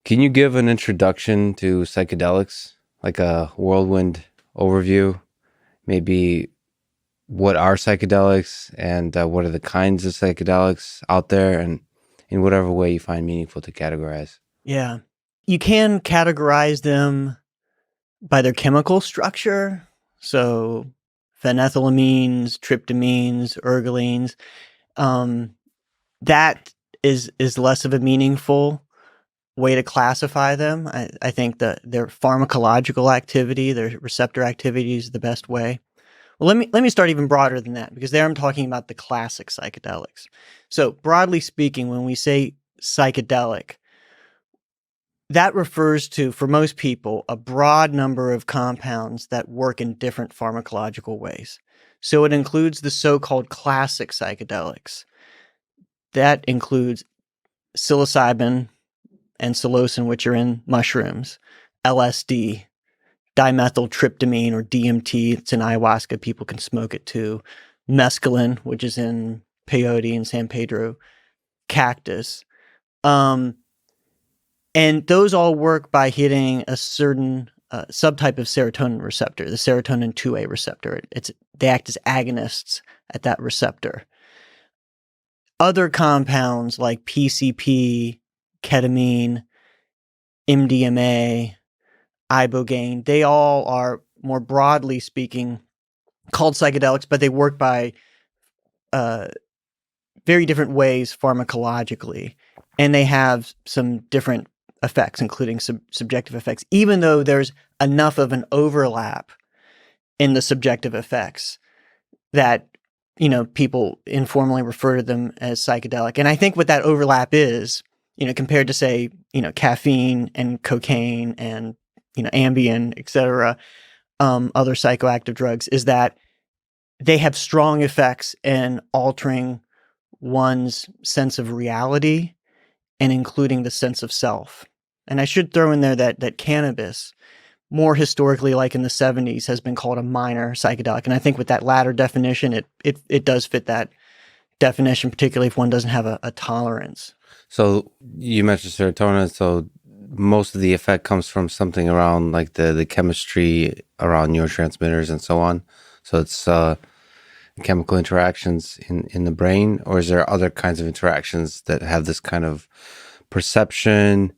Can you give an introduction to psychedelics, like a whirlwind overview? Maybe what are psychedelics and what are the kinds of psychedelics out there, and in whatever way you find meaningful to categorize? Yeah. You can categorize them by their chemical structure. So phenethylamines, tryptamines, ergolines. Um, that is less of a meaningful way to classify them. I think that their pharmacological activity, their receptor activity is the best way. Well, let me start even broader than that, because there I'm talking about the classic psychedelics. So broadly speaking, when we say psychedelic, that refers to, for most people, a broad number of compounds that work in different pharmacological ways. So it includes the so-called classic psychedelics. That includes psilocybin and psilocin, which are in mushrooms, LSD, dimethyltryptamine or DMT, it's in ayahuasca, people can smoke it too, mescaline, which is in peyote and San Pedro cactus. And those all work by hitting a certain subtype of serotonin receptor, the serotonin 2A receptor. They act as agonists at that receptor. Other compounds like PCP, ketamine, MDMA, ibogaine, they all are, more broadly speaking, called psychedelics, but they work by very different ways pharmacologically. And they have some different effects, including subjective effects, even though there's enough of an overlap in the subjective effects that, people informally refer to them as psychedelic. And I think what that overlap is, compared to, say, caffeine and cocaine and, Ambien, et cetera, other psychoactive drugs, is that they have strong effects in altering one's sense of reality and including the sense of self. And I should throw in there that cannabis, more historically, like in the 70s, has been called a minor psychedelic. And I think with that latter definition, it does fit that definition, particularly if one doesn't have a tolerance. So you mentioned serotonin. So most of the effect comes from something around like the chemistry around neurotransmitters and so on. So it's chemical interactions in the brain, or is there other kinds of interactions that have this kind of perception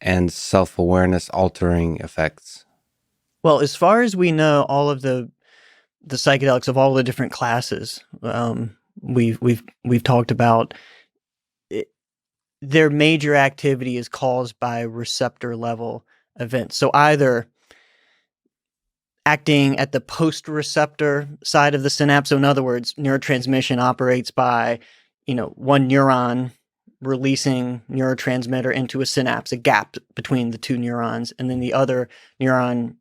and self-awareness altering effects? Well, as far as we know, all of the psychedelics of all the different classes we've talked about, their major activity is caused by receptor level events. So either acting at the post-receptor side of the synapse. So in other words, neurotransmission operates by, one neuron releasing neurotransmitter into a synapse, a gap between the two neurons, and then the other neuron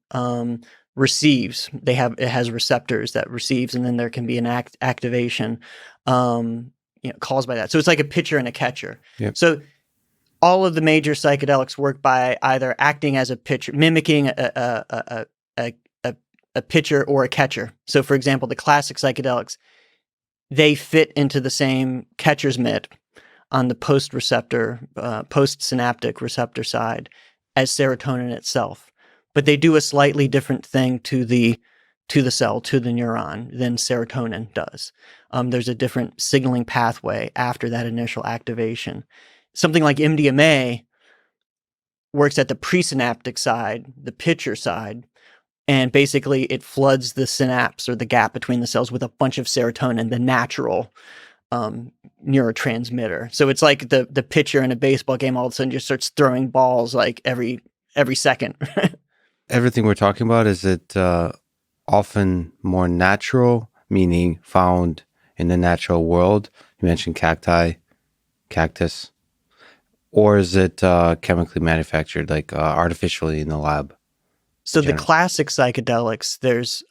receives. It has receptors that receives, and then there can be an activation caused by that. So it's like a pitcher and a catcher. Yep. So all of the major psychedelics work by either acting as a pitcher, mimicking a pitcher or a catcher. So, for example, the classic psychedelics, they fit into the same catcher's mitt on the postsynaptic receptor side as serotonin itself, but they do a slightly different thing to the cell, to the neuron, than serotonin does. There's a different signaling pathway after that initial activation. Something like MDMA works at the presynaptic side, the pitcher side, and basically it floods the synapse or the gap between the cells with a bunch of serotonin, the natural neurotransmitter. So it's like the pitcher in a baseball game all of a sudden just starts throwing balls like every second. Everything we're talking about, is it often more natural, meaning found in the natural world? You mentioned cacti, cactus. Or is it chemically manufactured, like artificially in the lab? So the classic psychedelics, there's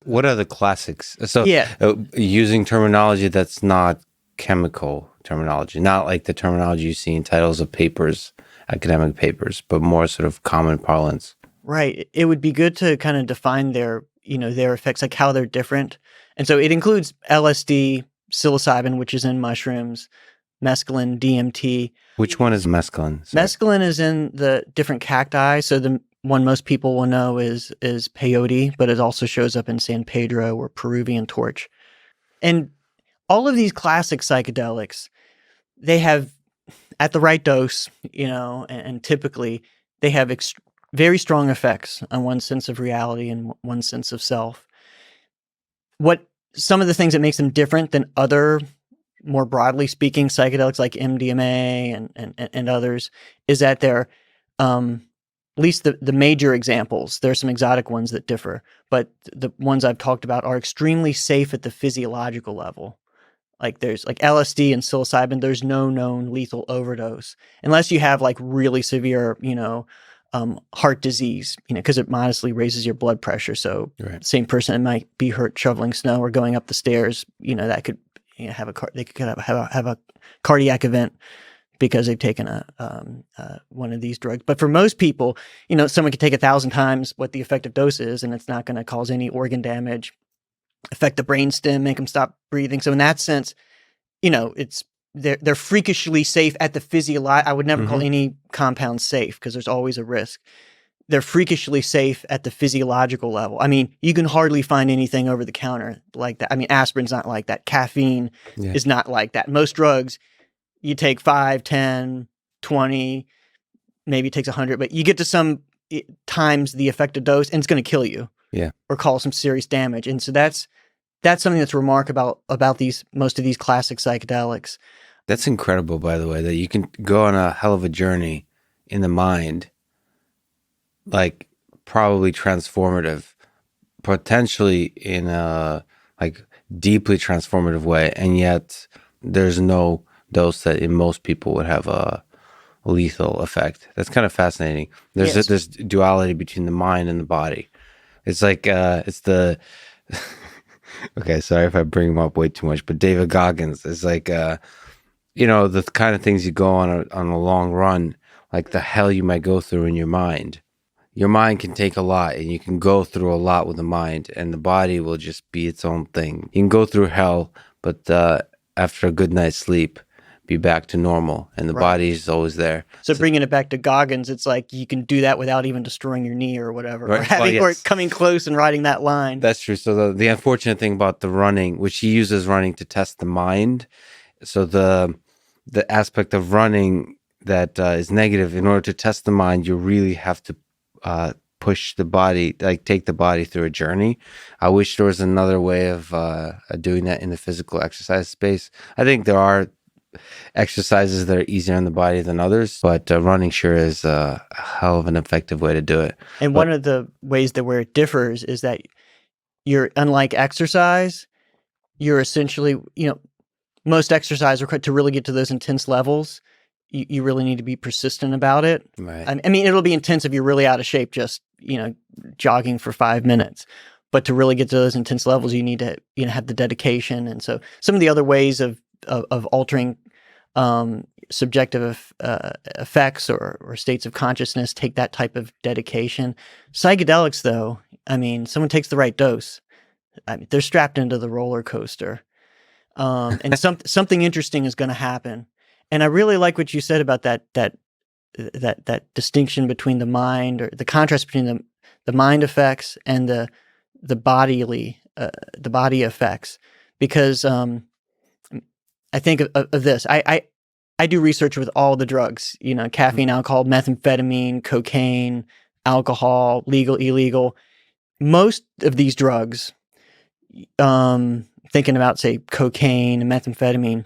what are the classics? So yeah, using terminology that's not chemical terminology, not like the terminology you see in titles of papers, academic papers, but more sort of common parlance. Right. It would be good to kind of define their effects, like how they're different. And so it includes LSD, psilocybin, which is in mushrooms, mescaline, DMT. Which one is mescaline? Sorry. Mescaline is in the different cacti. So the one most people will know is peyote, but it also shows up in San Pedro or Peruvian torch. And all of these classic psychedelics, they have, at the right dose, and typically they have very strong effects on one's sense of reality and one's sense of self. What some of the things that makes them different than other, more broadly speaking, psychedelics like MDMA and others is that they're, at least the major examples, there are some exotic ones that differ, but the ones I've talked about are extremely safe at the physiological level. Like there's like LSD and psilocybin, there's no known lethal overdose unless you have like really severe, heart disease, because it modestly raises your blood pressure. So Right. the same person might be hurt shoveling snow or going up the stairs, that could have a cardiac event because they've taken one of these drugs. But for most people, someone could take 1,000 times what the effective dose is, and it's not going to cause any organ damage, affect the brainstem, make them stop breathing. So in that sense, they're freakishly safe at the physiological. I would never call any compound safe because there's always a risk. They're freakishly safe at the physiological level. I mean, you can hardly find anything over the counter like that. I mean, aspirin's not like that. Caffeine is not like that. Most drugs, you take 5, 10, 20, maybe it takes 100, but you get to some times the effective dose and it's going to kill you. Yeah. Or cause some serious damage. And so that's something that's remarkable about most of these classic psychedelics. That's incredible, by the way, that you can go on a hell of a journey in the mind, like probably transformative, potentially in a like deeply transformative way, and yet there's no dose that in most people would have a lethal effect. That's kind of fascinating. There's this duality between the mind and the body. It's like it's the okay, sorry if I bring him up way too much, but David Goggins is like the kind of things you go on a long run, like the hell you might go through in your mind. Your mind can take a lot, and you can go through a lot with the mind, and the body will just be its own thing. You can go through hell, but after a good night's sleep, be back to normal, and the body is always there. So bringing it back to Goggins, it's like you can do that without even destroying your knee or whatever, Right. or coming close and riding that line. That's true. So the unfortunate thing about the running, which he uses running to test the mind, so the aspect of running that is negative, in order to test the mind, you really have to push the body, like take the body through a journey. I wish there was another way of doing that in the physical exercise space. I think there are exercises that are easier on the body than others, but running sure is a hell of an effective way to do it. And one of the ways that where it differs is that you're, unlike exercise, you're essentially, most exercise to really get to those intense levels, you really need to be persistent about it. Right. I mean, it'll be intense if you're really out of shape, just, jogging for 5 minutes. But to really get to those intense levels, you need to, have the dedication. And so some of the other ways of altering subjective effects or states of consciousness take that type of dedication. Psychedelics, though, I mean, someone takes the right dose, I mean, they're strapped into the roller coaster, and something interesting is going to happen. And I really like what you said about that distinction between the mind, or the contrast between the mind effects and the body effects, because I think of this. I do research with all the drugs, caffeine, alcohol, methamphetamine, cocaine, alcohol, legal, illegal. Most of these drugs, thinking about, say, cocaine and methamphetamine,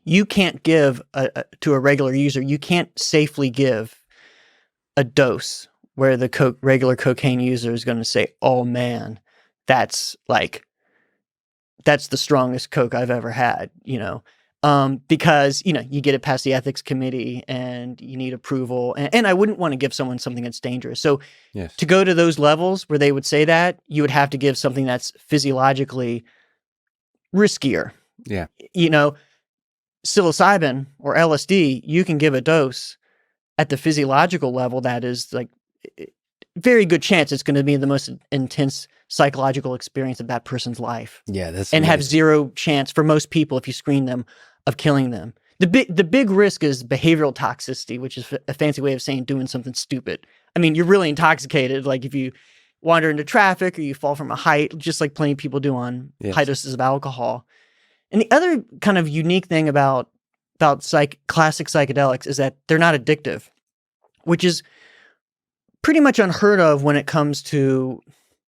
you can't give to a regular user, you can't safely give a dose where the regular cocaine user is going to say, oh man, that's the strongest Coke I've ever had, because, you get it past the ethics committee and you need approval. And I wouldn't want to give someone something that's dangerous. So Yes. to go to those levels where they would say that, you would have to give something that's physiologically riskier. Yeah. Psilocybin or LSD, you can give a dose at the physiological level that is like very good chance it's going to be the most intense psychological experience of that person's life. Yeah, that's and amazing. have zero chance for most people, if you screen them, of killing them. The big risk is behavioral toxicity, which is a fancy way of saying doing something stupid. I mean, you're really intoxicated, like if you wander into traffic or you fall from a height, just like plenty of people do on high doses of alcohol. And the other kind of unique thing about classic psychedelics is that they're not addictive, which is pretty much unheard of when it comes to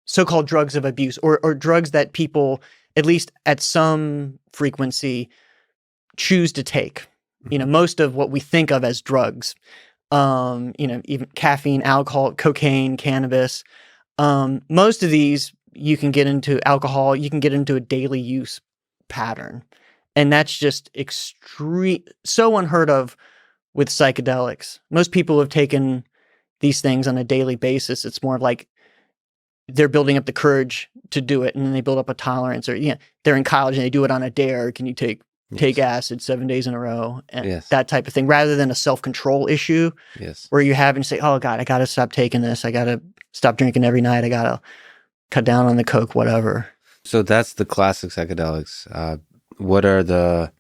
so-called drugs of abuse or drugs that people, at least at some frequency, choose to take. You know, most of what we think of as drugs, even caffeine, alcohol, cocaine, cannabis, most of these you can get into alcohol, you can get into a daily use pattern. And that's just so unheard of with psychedelics. Most people have taken these things on a daily basis. It's more of like they're building up the courage to do it, and then they build up a tolerance, or they're in college and they do it on a dare. Can you take acid 7 days in a row, and that type of thing, rather than a self-control issue where you have and say, oh God, I got to stop taking this. I got to stop drinking every night. I got to cut down on the Coke, whatever. So that's the classic psychedelics. What are the,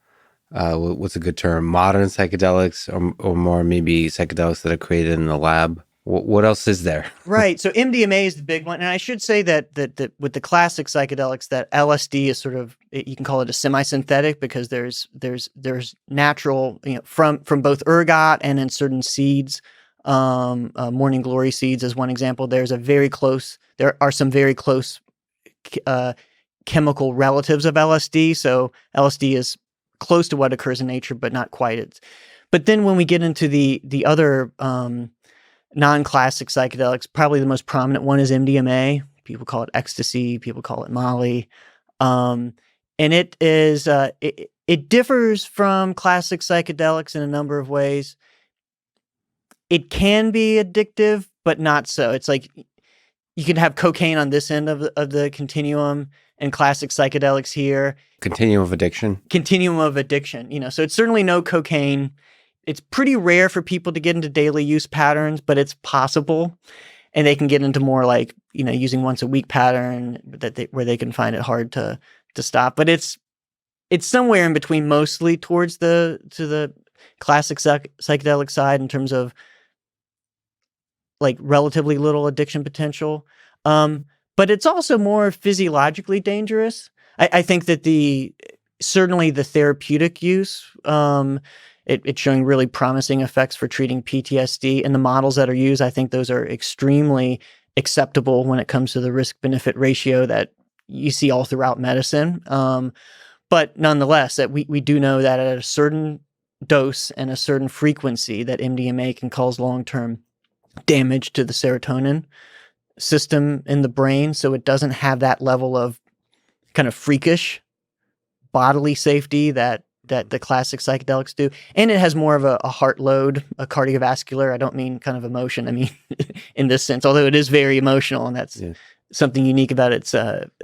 what's a good term? Modern psychedelics, or more maybe psychedelics that are created in the lab? What else is there? Right. So MDMA is the big one. And I should say that with the classic psychedelics, that LSD is sort of, you can call it a semi-synthetic, because there's natural, from both ergot and in certain seeds, morning glory seeds is one example. There are some very close chemical relatives of LSD. So LSD is close to what occurs in nature, but not quite. But then when we get into the other non-classic psychedelics, probably the most prominent one is MDMA. People call it ecstasy. People call it Molly. And it is it differs from classic psychedelics in a number of ways. It can be addictive, but not so. It's like you can have cocaine on this end of the continuum and classic psychedelics here. Continuum of addiction. Continuum of addiction. So it's certainly no cocaine. It's pretty rare for people to get into daily use patterns, but it's possible. And they can get into more like, using once a week pattern where they can find it hard to stop. But it's somewhere in between, mostly towards the classic psychedelic side in terms of like relatively little addiction potential. But it's also more physiologically dangerous. I think that certainly the therapeutic use, it's showing really promising effects for treating PTSD. And the models that are used, I think those are extremely acceptable when it comes to the risk-benefit ratio that you see all throughout medicine. But nonetheless, that we do know that at a certain dose and a certain frequency, that MDMA can cause long-term damage to the serotonin system in the brain. So it doesn't have that level of kind of freakish bodily safety that the classic psychedelics do. And it has more of a heart load, a cardiovascular. I don't mean kind of emotion. I mean, in this sense, although it is very emotional, and that's something unique about its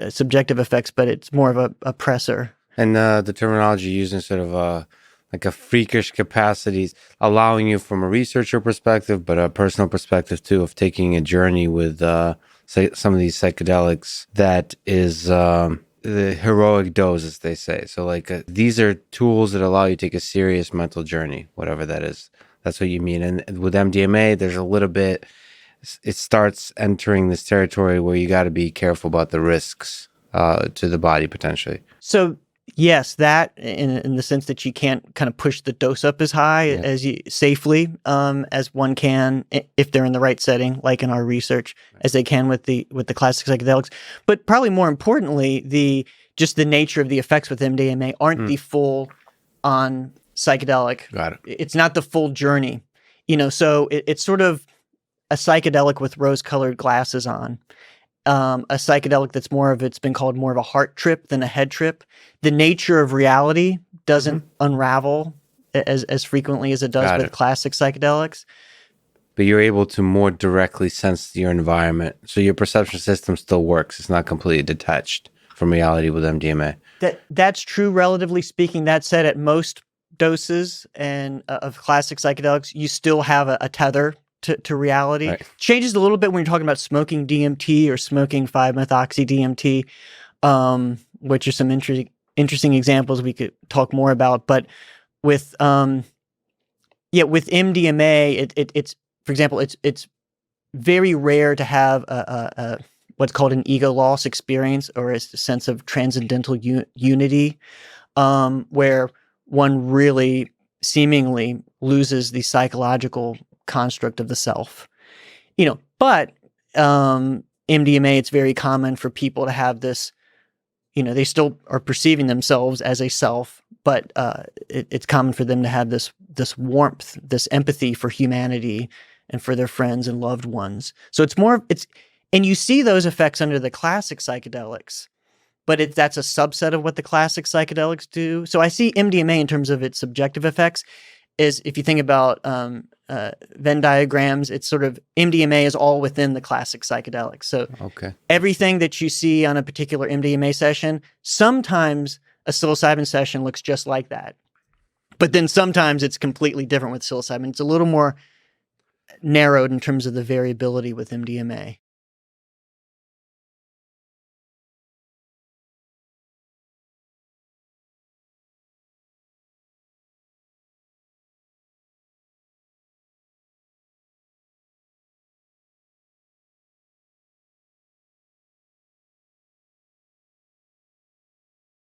subjective effects, but it's more of a pressor. And the terminology used instead of like a freakish capacities, allowing you from a researcher perspective, but a personal perspective too, of taking a journey with some of these psychedelics that is the heroic dose, as they say. So like these are tools that allow you to take a serious mental journey, whatever that is. That's what you mean. And with MDMA, there's a little bit, it starts entering this territory where you got to be careful about the risks to the body potentially. So yes, that in the sense that you can't kind of push the dose up as high as you safely as one can if they're in the right setting, like in our research, as they can with the classic psychedelics. But probably more importantly, just the nature of the effects with MDMA aren't the full on psychedelic. Got it. It's not the full journey, So it's sort of a psychedelic with rose-colored glasses on. A psychedelic that's it's been called more of a heart trip than a head trip. The nature of reality doesn't unravel as frequently as it does with classic psychedelics. But you're able to more directly sense your environment. So your perception system still works. It's not completely detached from reality with MDMA. That's true, relatively speaking. That said, at most doses and of classic psychedelics, you still have a tether to reality. Right. Changes a little bit when you're talking about smoking DMT or smoking 5-methoxy DMT, which are some interesting examples we could talk more about. But with with MDMA, it's for example, it's very rare to have a what's called an ego loss experience, or a sense of transcendental unity, where one really seemingly loses the psychological construct of the self. But MDMA, it's very common for people to have this, they still are perceiving themselves as a self, but it's common for them to have this warmth, this empathy for humanity and for their friends and loved ones. So and you see those effects under the classic psychedelics, but that's a subset of what the classic psychedelics do. So I see MDMA in terms of its subjective effects is, if you think about Venn diagrams, it's sort of MDMA is all within the classic psychedelics. So everything that you see on a particular MDMA session, sometimes a psilocybin session looks just like that. But then sometimes it's completely different with psilocybin. It's a little more narrowed in terms of the variability with MDMA.